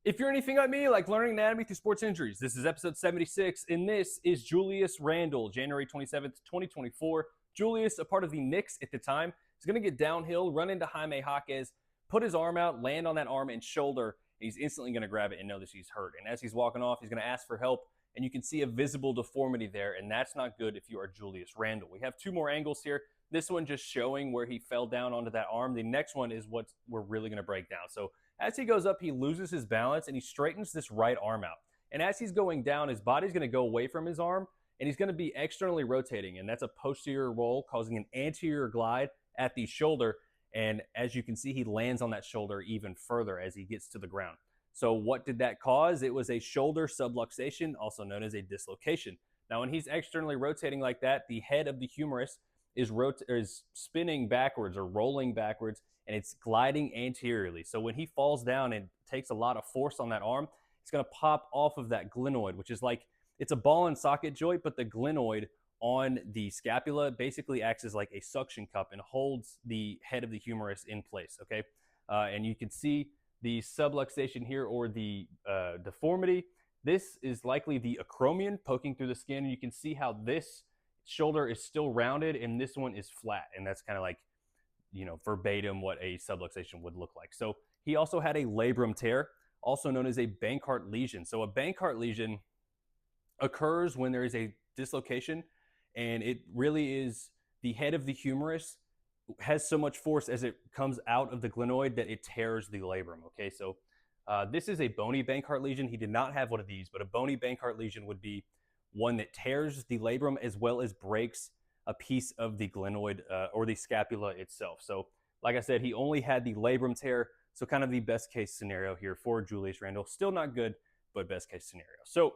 If you're anything like me, like learning anatomy through sports injuries, this is episode 76, and this is Julius Randle, January 27th, 2024. Julius, a part of the Knicks at the time, is going to get downhill, run into Jaime Jaquez, put his arm out, land on that arm and shoulder, and he's instantly going to grab it and notice he's hurt. And as he's walking off, he's going to ask for help, and you can see a visible deformity there, and that's not good if you are Julius Randle. We have two more angles here. This one just showing where he fell down onto that arm. The next one is what we're really going to break down. So as he goes up, he loses his balance and he straightens this right arm out. And as he's going down, his body's going to go away from his arm and he's going to be externally rotating. And that's a posterior roll causing an anterior glide at the shoulder. And as you can see, he lands on that shoulder even further as he gets to the ground. So what did that cause? It was a shoulder subluxation, also known as a dislocation. Now, when he's externally rotating like that, the head of the humerus is spinning backwards or rolling backwards, and it's gliding anteriorly. So when he falls down and takes a lot of force on that arm, it's going to pop off of that glenoid, which is like, it's a ball and socket joint, but the glenoid on the scapula basically acts as like a suction cup and holds the head of the humerus in place, okay? And you can see the subluxation here, or the deformity. This is likely the acromion poking through the skin, and you can see how this shoulder is still rounded and this one is flat, and that's kind of like, verbatim what a subluxation would look like. So he also had a labrum tear, also known as a Bankart lesion. So a Bankart lesion occurs when there is a dislocation, and it really is the head of the humerus has so much force as it comes out of the glenoid that it tears the labrum. Okay, so this is a bony Bankart lesion. He did not have one of these, but a bony Bankart lesion would be one that tears the labrum as well as breaks a piece of the glenoid or the scapula itself. So like I said, he only had the labrum tear, so kind of the best case scenario here for Julius Randle. Still not good, but best case scenario. So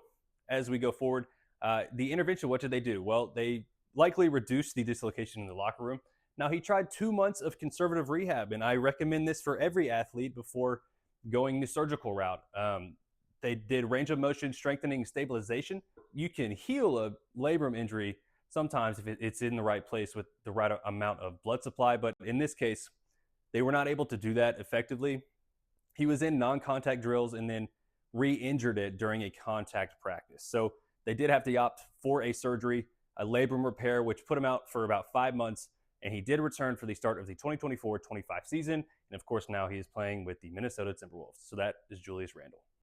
as we go forward, the intervention, what did they do? Well, they likely reduced the dislocation in the locker room. Now, he tried 2 months of conservative rehab, and I recommend this for every athlete before going the surgical route. They did range of motion, strengthening, stabilization. You can heal a labrum injury sometimes if it's in the right place with the right amount of blood supply, but in this case, they were not able to do that effectively. He was in non-contact drills and then re-injured it during a contact practice. So they did have to opt for a surgery, a labrum repair, which put him out for about 5 months, and he did return for the start of the 2024-25 season. And of course, now he is playing with the Minnesota Timberwolves. So that is Julius Randle.